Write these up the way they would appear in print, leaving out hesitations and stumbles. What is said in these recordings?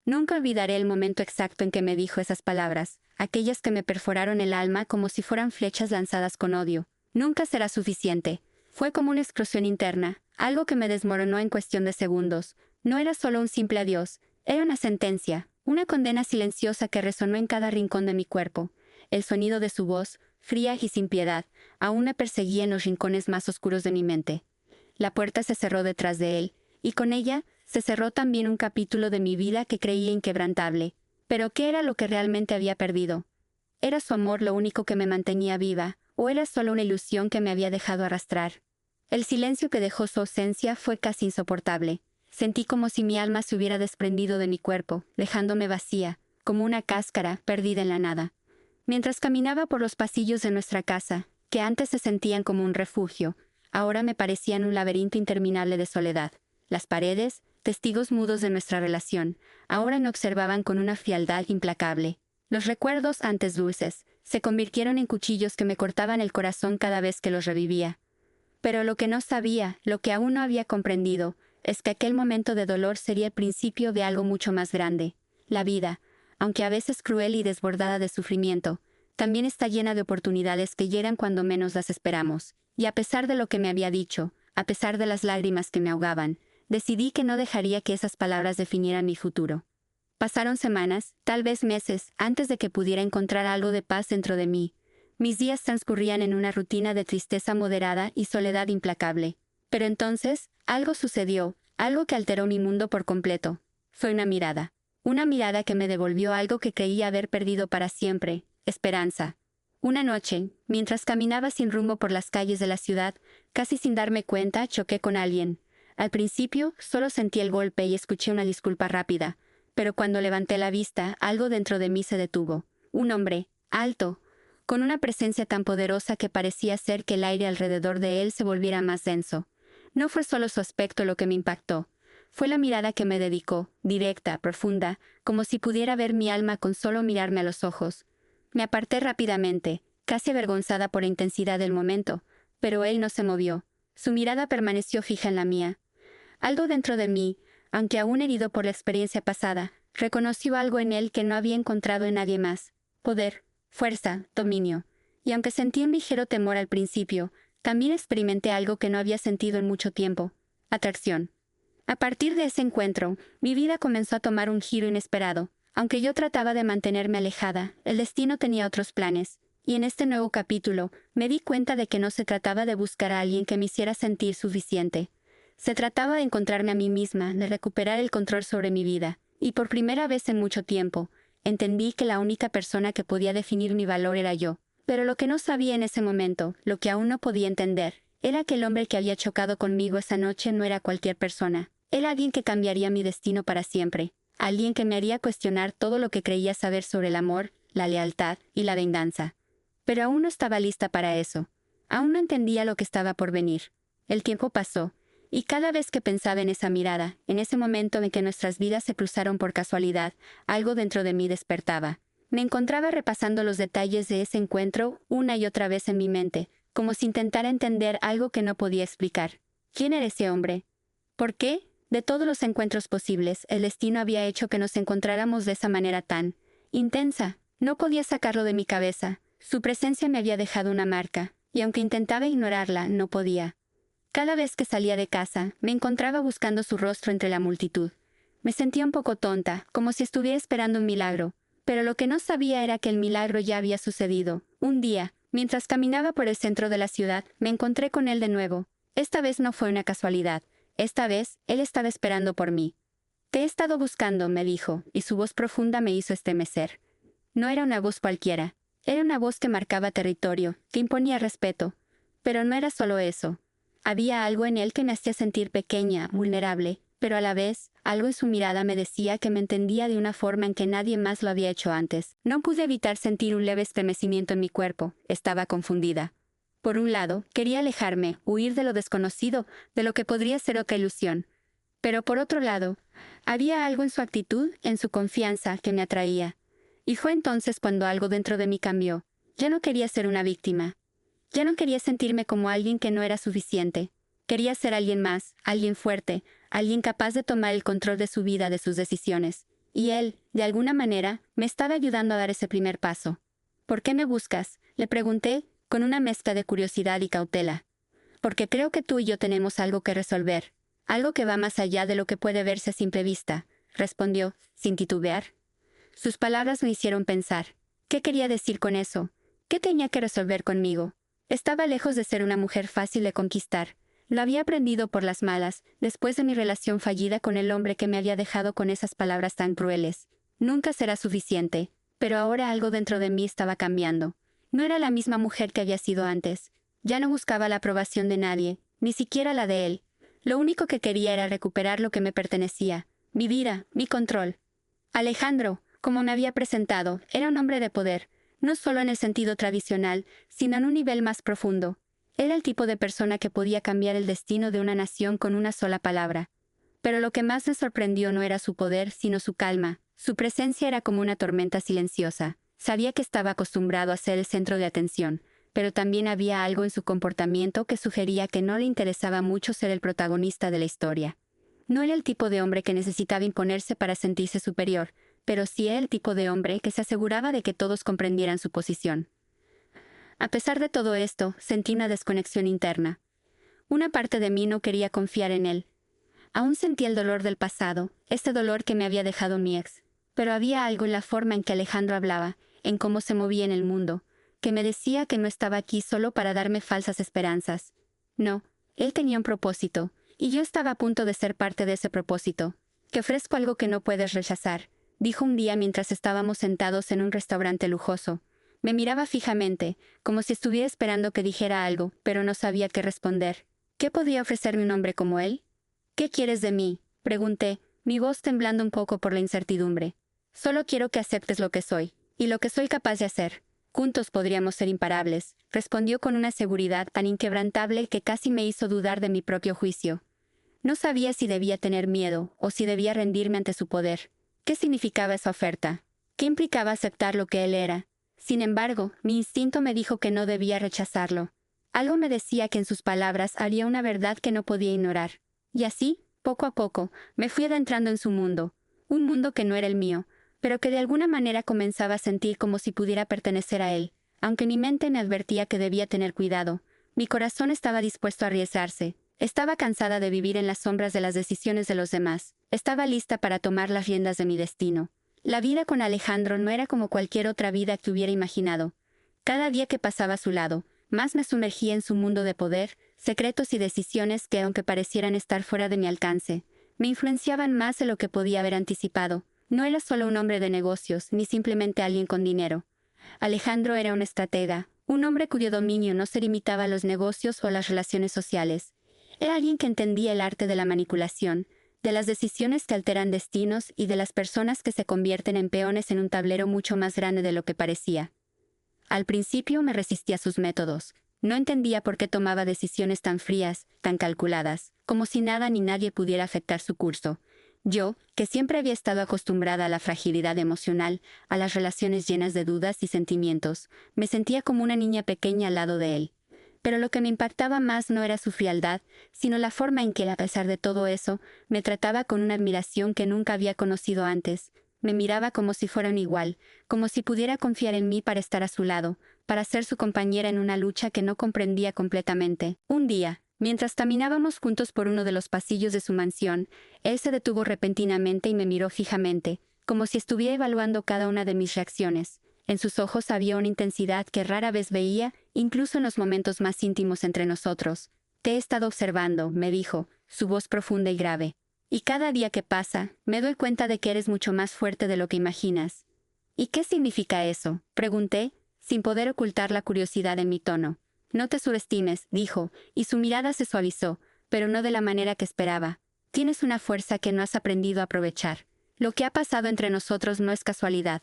Nunca olvidaré el momento exacto en que me dijo esas palabras, aquellas que me perforaron el alma como si fueran flechas lanzadas con odio. Nunca será suficiente. Fue como una explosión interna, algo que me desmoronó en cuestión de segundos. No era solo un simple adiós, era una sentencia, una condena silenciosa que resonó en cada rincón de mi cuerpo. El sonido de su voz, fría y sin piedad, aún me perseguía en los rincones más oscuros de mi mente. La puerta se cerró detrás de él, y con ella se cerró también un capítulo de mi vida que creía inquebrantable. Pero ¿qué era lo que realmente había perdido? ¿Era su amor lo único que me mantenía viva, o era solo una ilusión que me había dejado arrastrar? El silencio que dejó su ausencia fue casi insoportable. Sentí como si mi alma se hubiera desprendido de mi cuerpo, dejándome vacía, como una cáscara perdida en la nada. Mientras caminaba por los pasillos de nuestra casa, que antes se sentían como un refugio, ahora me parecían un laberinto interminable de soledad. Las paredes, testigos mudos de nuestra relación, ahora me observaban con una frialdad implacable. Los recuerdos, antes dulces, se convirtieron en cuchillos que me cortaban el corazón cada vez que los revivía. Pero lo que no sabía, lo que aún no había comprendido, es que aquel momento de dolor sería el principio de algo mucho más grande. La vida, aunque a veces cruel y desbordada de sufrimiento, también está llena de oportunidades que llegan cuando menos las esperamos. Y a pesar de lo que me había dicho, a pesar de las lágrimas que me ahogaban, decidí que no dejaría que esas palabras definieran mi futuro. Pasaron semanas, tal vez meses, antes de que pudiera encontrar algo de paz dentro de mí. Mis días transcurrían en una rutina de tristeza moderada y soledad implacable. Pero entonces, algo sucedió, algo que alteró mi mundo por completo. Fue una mirada que me devolvió algo que creía haber perdido para siempre, esperanza. Una noche, mientras caminaba sin rumbo por las calles de la ciudad, casi sin darme cuenta, choqué con alguien. Al principio, solo sentí el golpe y escuché una disculpa rápida, pero cuando levanté la vista, algo dentro de mí se detuvo. Un hombre, alto, con una presencia tan poderosa que parecía hacer que el aire alrededor de él se volviera más denso. No fue solo su aspecto lo que me impactó. Fue la mirada que me dedicó, directa, profunda, como si pudiera ver mi alma con solo mirarme a los ojos. Me aparté rápidamente, casi avergonzada por la intensidad del momento, pero él no se movió. Su mirada permaneció fija en la mía. Algo dentro de mí, aunque aún herido por la experiencia pasada, reconoció algo en él que no había encontrado en nadie más. Poder, fuerza, dominio. Y aunque sentí un ligero temor al principio, también experimenté algo que no había sentido en mucho tiempo: atracción. A partir de ese encuentro, mi vida comenzó a tomar un giro inesperado. Aunque yo trataba de mantenerme alejada, el destino tenía otros planes, y en este nuevo capítulo, me di cuenta de que no se trataba de buscar a alguien que me hiciera sentir suficiente. Se trataba de encontrarme a mí misma, de recuperar el control sobre mi vida, y por primera vez en mucho tiempo, entendí que la única persona que podía definir mi valor era yo. Pero lo que no sabía en ese momento, lo que aún no podía entender, era que el hombre que había chocado conmigo esa noche no era cualquier persona. Era alguien que cambiaría mi destino para siempre. Alguien que me haría cuestionar todo lo que creía saber sobre el amor, la lealtad y la venganza. Pero aún no estaba lista para eso. Aún no entendía lo que estaba por venir. El tiempo pasó, y cada vez que pensaba en esa mirada, en ese momento en que nuestras vidas se cruzaron por casualidad, algo dentro de mí despertaba. Me encontraba repasando los detalles de ese encuentro una y otra vez en mi mente, como si intentara entender algo que no podía explicar. ¿Quién era ese hombre? ¿Por qué? De todos los encuentros posibles, el destino había hecho que nos encontráramos de esa manera tan intensa. No podía sacarlo de mi cabeza. Su presencia me había dejado una marca, y aunque intentaba ignorarla, no podía. Cada vez que salía de casa, me encontraba buscando su rostro entre la multitud. Me sentía un poco tonta, como si estuviera esperando un milagro. Pero lo que no sabía era que el milagro ya había sucedido. Un día, mientras caminaba por el centro de la ciudad, me encontré con él de nuevo. Esta vez no fue una casualidad. Esta vez, él estaba esperando por mí. «Te he estado buscando», me dijo, y su voz profunda me hizo estremecer. No era una voz cualquiera. Era una voz que marcaba territorio, que imponía respeto. Pero no era solo eso. Había algo en él que me hacía sentir pequeña, vulnerable, pero a la vez, algo en su mirada me decía que me entendía de una forma en que nadie más lo había hecho antes. No pude evitar sentir un leve estremecimiento en mi cuerpo. Estaba confundida. Por un lado, quería alejarme, huir de lo desconocido, de lo que podría ser otra ilusión. Pero por otro lado, había algo en su actitud, en su confianza, que me atraía. Y fue entonces cuando algo dentro de mí cambió. Ya no quería ser una víctima. Ya no quería sentirme como alguien que no era suficiente. Quería ser alguien más, alguien fuerte, alguien capaz de tomar el control de su vida, de sus decisiones. Y él, de alguna manera, me estaba ayudando a dar ese primer paso. ¿Por qué me buscas?, le pregunté, con una mezcla de curiosidad y cautela. Porque creo que tú y yo tenemos algo que resolver, algo que va más allá de lo que puede verse a simple vista, respondió, sin titubear. Sus palabras me hicieron pensar. ¿Qué quería decir con eso? ¿Qué tenía que resolver conmigo? Estaba lejos de ser una mujer fácil de conquistar. Lo había aprendido por las malas, después de mi relación fallida con el hombre que me había dejado con esas palabras tan crueles. Nunca será suficiente. Pero ahora algo dentro de mí estaba cambiando. No era la misma mujer que había sido antes. Ya no buscaba la aprobación de nadie, ni siquiera la de él. Lo único que quería era recuperar lo que me pertenecía, mi vida, mi control. Alejandro, como me había presentado, era un hombre de poder, no solo en el sentido tradicional, sino en un nivel más profundo. Era el tipo de persona que podía cambiar el destino de una nación con una sola palabra. Pero lo que más me sorprendió no era su poder, sino su calma. Su presencia era como una tormenta silenciosa. Sabía que estaba acostumbrado a ser el centro de atención, pero también había algo en su comportamiento que sugería que no le interesaba mucho ser el protagonista de la historia. No era el tipo de hombre que necesitaba imponerse para sentirse superior, pero sí era el tipo de hombre que se aseguraba de que todos comprendieran su posición. A pesar de todo esto, sentí una desconexión interna. Una parte de mí no quería confiar en él. Aún sentía el dolor del pasado, ese dolor que me había dejado mi ex. Pero había algo en la forma en que Alejandro hablaba, en cómo se movía en el mundo, que me decía que no estaba aquí solo para darme falsas esperanzas. No, él tenía un propósito, y yo estaba a punto de ser parte de ese propósito. «Te ofrezco algo que no puedes rechazar», dijo un día mientras estábamos sentados en un restaurante lujoso. Me miraba fijamente, como si estuviera esperando que dijera algo, pero no sabía qué responder. ¿Qué podía ofrecerme un hombre como él? «¿Qué quieres de mí?», pregunté, mi voz temblando un poco por la incertidumbre. «Solo quiero que aceptes lo que soy, y lo que soy capaz de hacer. Juntos podríamos ser imparables», respondió con una seguridad tan inquebrantable que casi me hizo dudar de mi propio juicio. No sabía si debía tener miedo, o si debía rendirme ante su poder. ¿Qué significaba esa oferta? ¿Qué implicaba aceptar lo que él era? Sin embargo, mi instinto me dijo que no debía rechazarlo. Algo me decía que en sus palabras había una verdad que no podía ignorar. Y así, poco a poco, me fui adentrando en su mundo. Un mundo que no era el mío, pero que de alguna manera comenzaba a sentir como si pudiera pertenecer a él. Aunque mi mente me advertía que debía tener cuidado, mi corazón estaba dispuesto a arriesgarse. Estaba cansada de vivir en las sombras de las decisiones de los demás. Estaba lista para tomar las riendas de mi destino. La vida con Alejandro no era como cualquier otra vida que hubiera imaginado. Cada día que pasaba a su lado, más me sumergía en su mundo de poder, secretos y decisiones que, aunque parecieran estar fuera de mi alcance, me influenciaban más de lo que podía haber anticipado. No era solo un hombre de negocios, ni simplemente alguien con dinero. Alejandro era un estratega, un hombre cuyo dominio no se limitaba a los negocios o las relaciones sociales. Era alguien que entendía el arte de la manipulación, de las decisiones que alteran destinos y de las personas que se convierten en peones en un tablero mucho más grande de lo que parecía. Al principio me resistí a sus métodos. No entendía por qué tomaba decisiones tan frías, tan calculadas, como si nada ni nadie pudiera afectar su curso. Yo, que siempre había estado acostumbrada a la fragilidad emocional, a las relaciones llenas de dudas y sentimientos, me sentía como una niña pequeña al lado de él. Pero lo que me impactaba más no era su frialdad, sino la forma en que, a pesar de todo eso, me trataba con una admiración que nunca había conocido antes. Me miraba como si fuera un igual, como si pudiera confiar en mí para estar a su lado, para ser su compañera en una lucha que no comprendía completamente. Un día, mientras caminábamos juntos por uno de los pasillos de su mansión, él se detuvo repentinamente y me miró fijamente, como si estuviera evaluando cada una de mis reacciones. En sus ojos había una intensidad que rara vez veía, incluso en los momentos más íntimos entre nosotros. «Te he estado observando», me dijo, su voz profunda y grave. «Y cada día que pasa, me doy cuenta de que eres mucho más fuerte de lo que imaginas». «¿Y qué significa eso?», pregunté, sin poder ocultar la curiosidad en mi tono. «No te subestimes», dijo, y su mirada se suavizó, pero no de la manera que esperaba. «Tienes una fuerza que no has aprendido a aprovechar. Lo que ha pasado entre nosotros no es casualidad.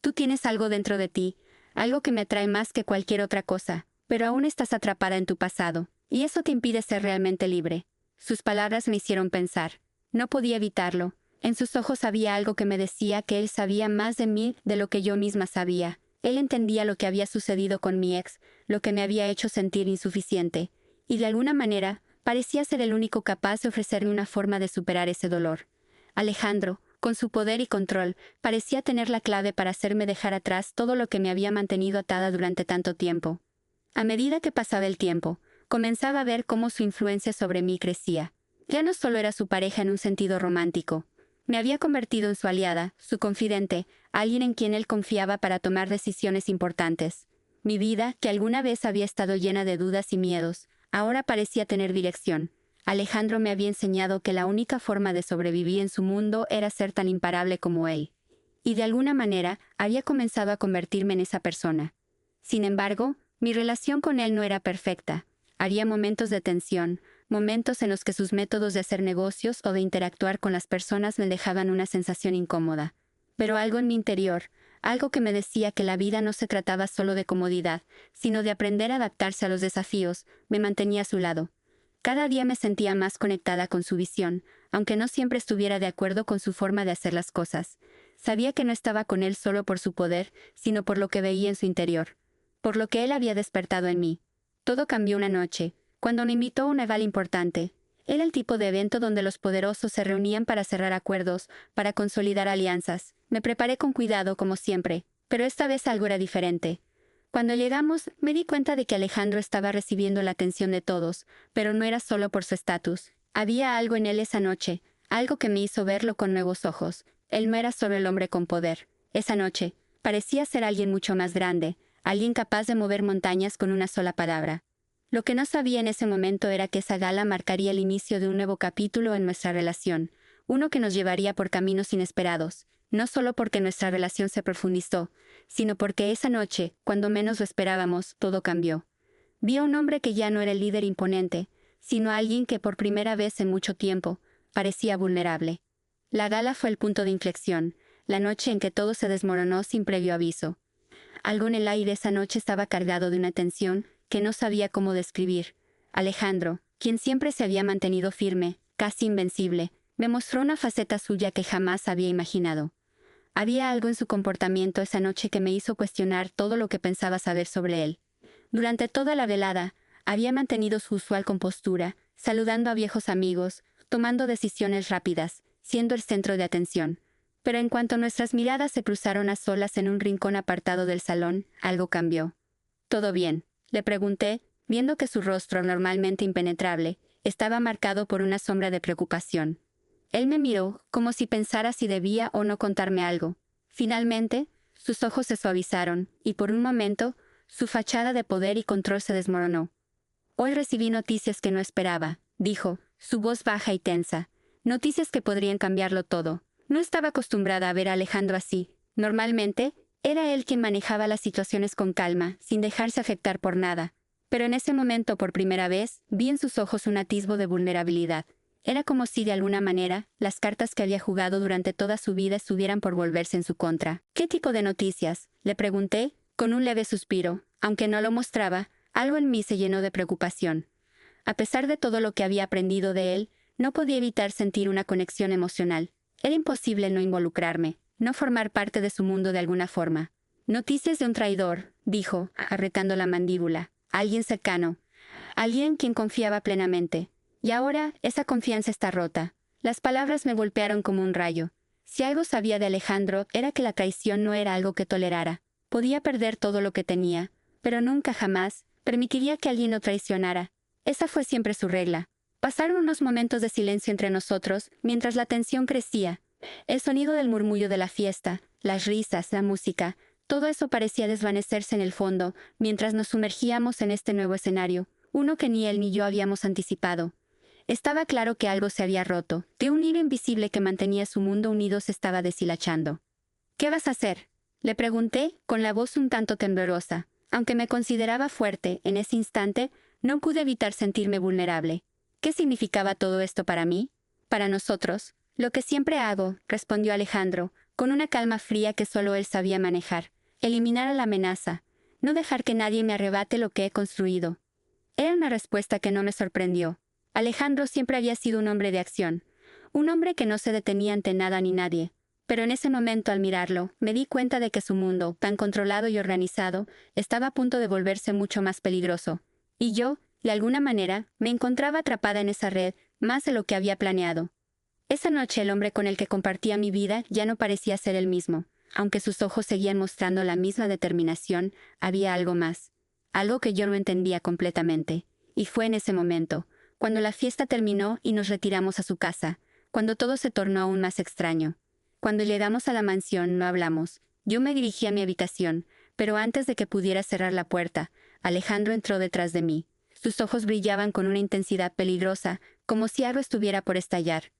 Tú tienes algo dentro de ti, algo que me atrae más que cualquier otra cosa, pero aún estás atrapada en tu pasado, y eso te impide ser realmente libre». Sus palabras me hicieron pensar. No podía evitarlo. En sus ojos había algo que me decía que él sabía más de mí de lo que yo misma sabía. Él entendía lo que había sucedido con mi ex, lo que me había hecho sentir insuficiente, y de alguna manera parecía ser el único capaz de ofrecerme una forma de superar ese dolor. «Alejandro, con su poder y control, parecía tener la clave para hacerme dejar atrás todo lo que me había mantenido atada durante tanto tiempo. A medida que pasaba el tiempo, comenzaba a ver cómo su influencia sobre mí crecía. Ya no solo era su pareja en un sentido romántico. Me había convertido en su aliada, su confidente, alguien en quien él confiaba para tomar decisiones importantes. Mi vida, que alguna vez había estado llena de dudas y miedos, ahora parecía tener dirección. Alejandro me había enseñado que la única forma de sobrevivir en su mundo era ser tan imparable como él. Y de alguna manera, había comenzado a convertirme en esa persona. Sin embargo, mi relación con él no era perfecta. Había momentos de tensión, momentos en los que sus métodos de hacer negocios o de interactuar con las personas me dejaban una sensación incómoda. Pero algo en mi interior, algo que me decía que la vida no se trataba solo de comodidad, sino de aprender a adaptarse a los desafíos, me mantenía a su lado. Cada día me sentía más conectada con su visión, aunque no siempre estuviera de acuerdo con su forma de hacer las cosas. Sabía que no estaba con él solo por su poder, sino por lo que veía en su interior, por lo que él había despertado en mí. Todo cambió una noche, cuando me invitó a un evento importante. Era el tipo de evento donde los poderosos se reunían para cerrar acuerdos, para consolidar alianzas. Me preparé con cuidado, como siempre, pero esta vez algo era diferente. Cuando llegamos, me di cuenta de que Alejandro estaba recibiendo la atención de todos, pero no era solo por su estatus. Había algo en él esa noche, algo que me hizo verlo con nuevos ojos. Él no era solo el hombre con poder. Esa noche, parecía ser alguien mucho más grande, alguien capaz de mover montañas con una sola palabra. Lo que no sabía en ese momento era que esa gala marcaría el inicio de un nuevo capítulo en nuestra relación, uno que nos llevaría por caminos inesperados, no solo porque nuestra relación se profundizó, sino porque esa noche, cuando menos lo esperábamos, todo cambió. Vi a un hombre que ya no era el líder imponente, sino a alguien que por primera vez en mucho tiempo parecía vulnerable. La gala fue el punto de inflexión, la noche en que todo se desmoronó sin previo aviso. Algo en el aire esa noche estaba cargado de una tensión que no sabía cómo describir. Alejandro, quien siempre se había mantenido firme, casi invencible, me mostró una faceta suya que jamás había imaginado. Había algo en su comportamiento esa noche que me hizo cuestionar todo lo que pensaba saber sobre él. Durante toda la velada, había mantenido su usual compostura, saludando a viejos amigos, tomando decisiones rápidas, siendo el centro de atención. Pero en cuanto nuestras miradas se cruzaron a solas en un rincón apartado del salón, algo cambió. «¿Todo bien?», le pregunté, viendo que su rostro, normalmente impenetrable, estaba marcado por una sombra de preocupación. Él me miró, como si pensara si debía o no contarme algo. Finalmente, sus ojos se suavizaron, y por un momento, su fachada de poder y control se desmoronó. «Hoy recibí noticias que no esperaba», dijo, su voz baja y tensa. «Noticias que podrían cambiarlo todo». No estaba acostumbrada a ver a Alejandro así. Normalmente, era él quien manejaba las situaciones con calma, sin dejarse afectar por nada. Pero en ese momento, por primera vez, vi en sus ojos un atisbo de vulnerabilidad. Era como si, de alguna manera, las cartas que había jugado durante toda su vida estuvieran por volverse en su contra. «¿Qué tipo de noticias?», le pregunté, con un leve suspiro. Aunque no lo mostraba, algo en mí se llenó de preocupación. A pesar de todo lo que había aprendido de él, no podía evitar sentir una conexión emocional. Era imposible no involucrarme, no formar parte de su mundo de alguna forma. «Noticias de un traidor», dijo, apretando la mandíbula. «Alguien cercano. Alguien en quien confiaba plenamente. Y ahora, esa confianza está rota». Las palabras me golpearon como un rayo. Si algo sabía de Alejandro, era que la traición no era algo que tolerara. Podía perder todo lo que tenía, pero nunca jamás permitiría que alguien lo traicionara. Esa fue siempre su regla. Pasaron unos momentos de silencio entre nosotros, mientras la tensión crecía. El sonido del murmullo de la fiesta, las risas, la música, todo eso parecía desvanecerse en el fondo, mientras nos sumergíamos en este nuevo escenario, uno que ni él ni yo habíamos anticipado. Estaba claro que algo se había roto, que un hilo invisible que mantenía su mundo unido se estaba deshilachando. «¿Qué vas a hacer?», le pregunté, con la voz un tanto temblorosa. Aunque me consideraba fuerte, en ese instante, no pude evitar sentirme vulnerable. ¿Qué significaba todo esto para mí? Para nosotros. «Lo que siempre hago», respondió Alejandro, con una calma fría que solo él sabía manejar. «Eliminar a la amenaza. No dejar que nadie me arrebate lo que he construido». Era una respuesta que no me sorprendió. Alejandro siempre había sido un hombre de acción. Un hombre que no se detenía ante nada ni nadie. Pero en ese momento, al mirarlo, me di cuenta de que su mundo, tan controlado y organizado, estaba a punto de volverse mucho más peligroso. Y yo, de alguna manera, me encontraba atrapada en esa red, más de lo que había planeado. Esa noche el hombre con el que compartía mi vida ya no parecía ser el mismo. Aunque sus ojos seguían mostrando la misma determinación, había algo más. Algo que yo no entendía completamente. Y fue en ese momento, cuando la fiesta terminó y nos retiramos a su casa, cuando todo se tornó aún más extraño. Cuando llegamos a la mansión no hablamos. Yo me dirigí a mi habitación, pero antes de que pudiera cerrar la puerta, Alejandro entró detrás de mí. Sus ojos brillaban con una intensidad peligrosa, como si algo estuviera por estallar.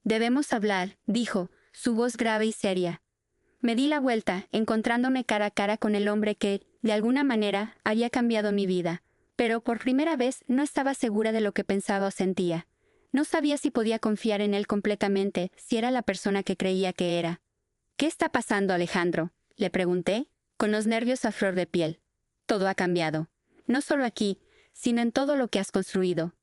«Debemos hablar», dijo, su voz grave y seria. Me di la vuelta, encontrándome cara a cara con el hombre que, de alguna manera, había cambiado mi vida. Pero por primera vez no estaba segura de lo que pensaba o sentía. No sabía si podía confiar en él completamente, si era la persona que creía que era. «¿Qué está pasando, Alejandro?», le pregunté, con los nervios a flor de piel. «Todo ha cambiado. No solo aquí, sino en todo lo que has construido».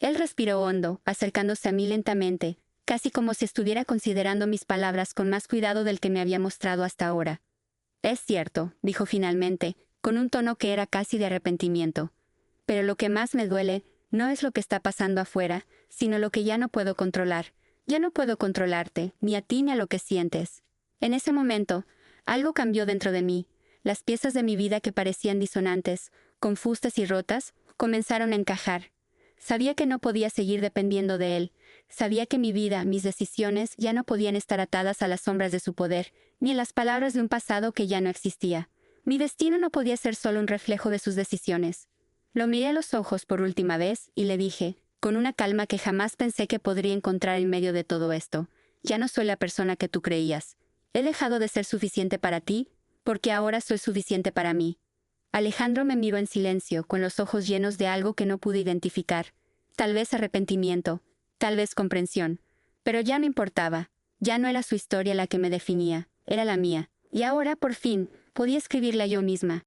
Él respiró hondo, acercándose a mí lentamente, casi como si estuviera considerando mis palabras con más cuidado del que me había mostrado hasta ahora. «Es cierto», dijo finalmente, con un tono que era casi de arrepentimiento. «Pero lo que más me duele no es lo que está pasando afuera, sino lo que ya no puedo controlar. Ya no puedo controlarte, ni a ti ni a lo que sientes». En ese momento, algo cambió dentro de mí. Las piezas de mi vida que parecían disonantes, confusas y rotas, comenzaron a encajar. Sabía que no podía seguir dependiendo de él. Sabía que mi vida, mis decisiones, ya no podían estar atadas a las sombras de su poder, ni a las palabras de un pasado que ya no existía. Mi destino no podía ser solo un reflejo de sus decisiones. Lo miré a los ojos por última vez y le dije, con una calma que jamás pensé que podría encontrar en medio de todo esto: «Ya no soy la persona que tú creías. He dejado de ser suficiente para ti, porque ahora soy suficiente para mí». Alejandro me miró en silencio, con los ojos llenos de algo que no pude identificar. Tal vez arrepentimiento, tal vez comprensión. Pero ya no importaba. Ya no era su historia la que me definía, era la mía. Y ahora, por fin, podía escribirla yo misma.